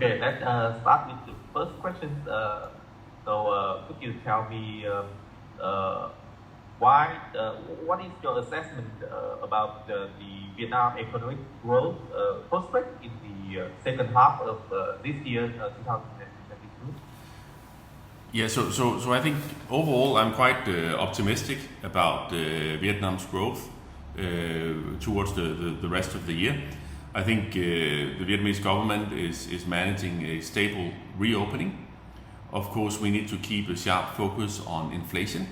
Okay, let's start with the first question. Could you tell me uh, why? What is your assessment about the Vietnam economic growth prospect in the second half of this year, 2022? Yeah, so I think overall I'm quite optimistic about Vietnam's growth towards the rest of the year. I think the Vietnamese government is managing a stable reopening. Of course, we need to keep a sharp focus on inflation,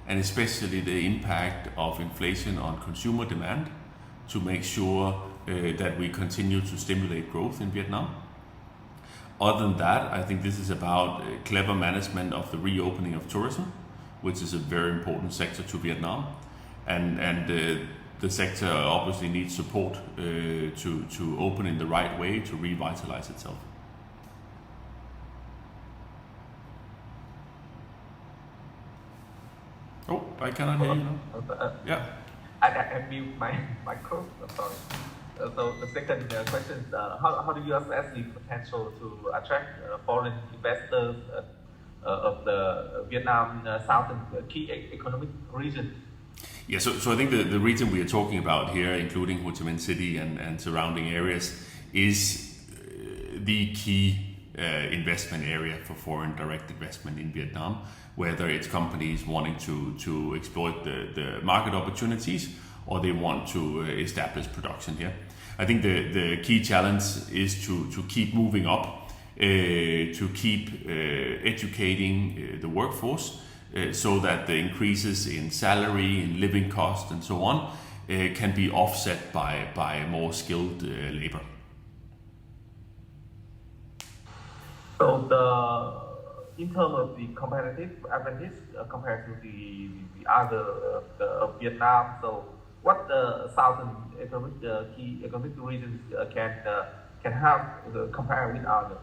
and especially the impact of inflation on consumer demand to make sure that we continue to stimulate growth in Vietnam. Other than that, I think this is about clever management of the reopening of tourism, which is a very important sector to Vietnam, and the sector obviously needs support to open in the right way to revitalize itself. Oh, I cannot hear you now. Yeah. I mute my micro. Sorry. So the second question is, how do you assess the potential to attract foreign investors of the Vietnam southern key economic region? Yeah, so I think the region we are talking about here, including Ho Chi Minh City and surrounding areas, is the key investment area for foreign direct investment in Vietnam, whether it's companies wanting to exploit the market opportunities or they want to establish production here. I think the key challenge is to keep moving up, to keep educating the workforce so that the increases in salary, in living cost and so on can be offset by more skilled labor. So in terms of the competitive advantage compared to the other of Vietnam, so what the southern key economic regions can have compare with others?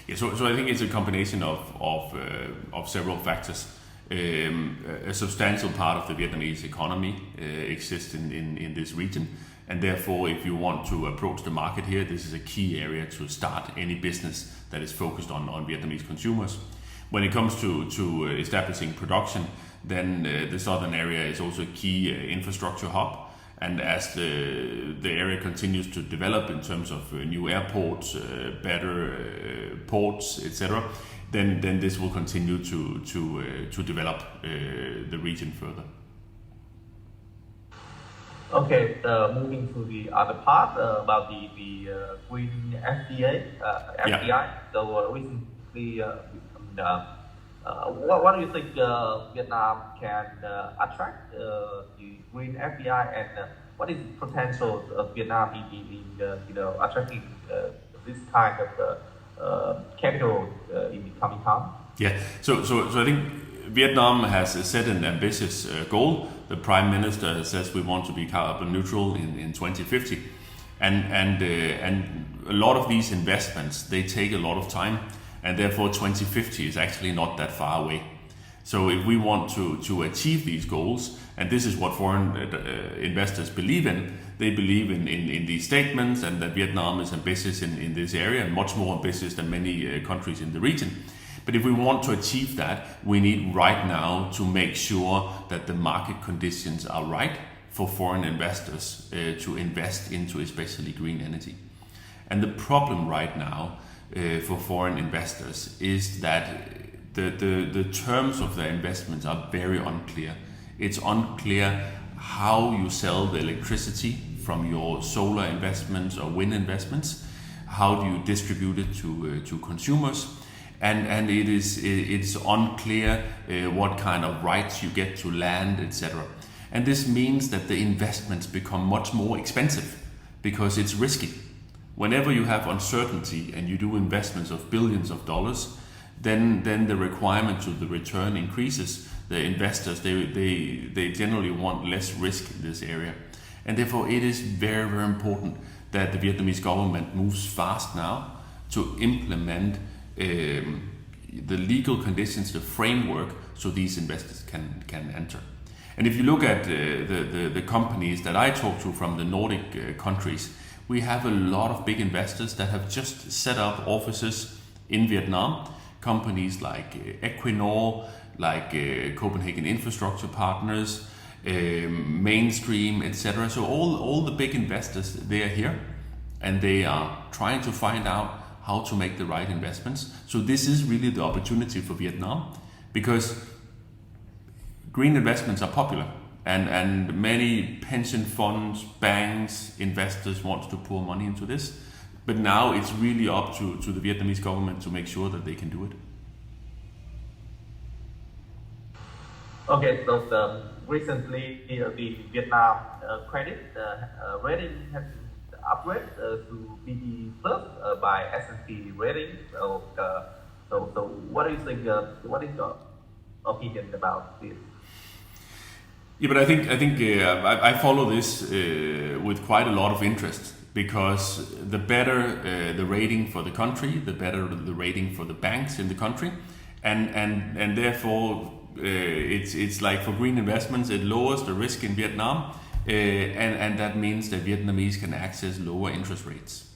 Yeah, so I think it's a combination of several factors. A substantial part of the Vietnamese economy exists in this region, and therefore if you want to approach the market here, this is a key area to start any business that is focused on Vietnamese consumers. When it comes to establishing production, then the southern area is also a key infrastructure hub, and as the area continues to develop in terms of new airports, better ports, etc., then this will continue to develop the region further. Okay, moving to the other part about the green FDI. Yeah. So recently, what do you think Vietnam can attract the green FDI, and what is the potential of Vietnam in attracting this kind of capital in the coming time? Yeah, so I think Vietnam has set an ambitious goal. The Prime Minister says we want to be carbon neutral in 2050, and a lot of these investments, they take a lot of time, and therefore 2050 is actually not that far away. So if we want to achieve these goals, and this is what foreign investors believe in, they believe in these statements and that Vietnam is ambitious in this area and much more ambitious than many countries in the region. But if we want to achieve that, we need right now to make sure that the market conditions are right for foreign investors to invest into especially green energy. And the problem right now for foreign investors is that the terms of their investments are very unclear. It's unclear how you sell the electricity from your solar investments or wind investments. How do you distribute it to consumers? And it's unclear what kind of rights you get to land, etc. And this means that the investments become much more expensive because it's risky. Whenever you have uncertainty and you do investments of billions of dollars, then the requirement to the return increases. The investors, they generally want less risk in this area. And therefore it is very, very important that the Vietnamese government moves fast now to implement the legal conditions, the framework, so these investors can enter. And if you look at the companies that I talk to from the Nordic countries, we have a lot of big investors that have just set up offices in Vietnam. Companies like Equinor, like Copenhagen Infrastructure Partners, Mainstream, etc. So all the big investors, they are here, and they are trying to find out how to make the right investments. So this is really the opportunity for Vietnam, because green investments are popular, and many pension funds, banks, investors want to pour money into this. But now it's really up to the Vietnamese government to make sure that they can do it. Okay, so recently the Vietnam credit rating has been upgraded to BB plus by S&P rating. So what do you think? What is your opinion about this? Yeah, but I think I follow this with quite a lot of interest, because the better the rating for the country, the better the rating for the banks in the country, and therefore it's like for green investments, it lowers the risk in Vietnam, and that means that Vietnamese can access lower interest rates.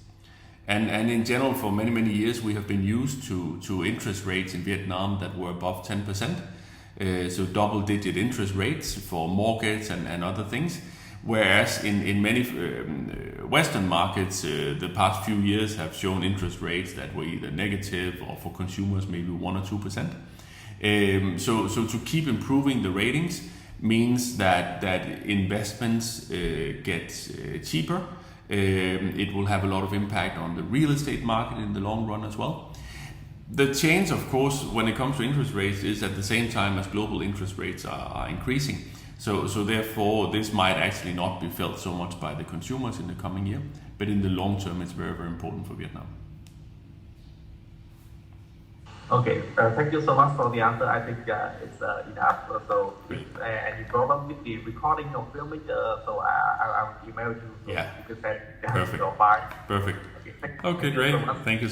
And in general, for many years, we have been used to interest rates in Vietnam that were above 10%. So double-digit interest rates for mortgage and other things, whereas in many Western markets, the past few years have shown interest rates that were either negative, or for consumers maybe 1 or 2%. So to keep improving the ratings means that investments get cheaper. It will have a lot of impact on the real estate market in the long run as well. The change, of course, when it comes to interest rates, is at the same time as global interest rates are increasing. So therefore, this might actually not be felt so much by the consumers in the coming year, but in the long term, it's very important for Vietnam. Okay, thank you so much for the answer. I think it's enough. So if any problem with the recording or filming, so I will email you. So yeah. you can send Perfect. your file. Perfect. Okay, Okay, great. Thank you.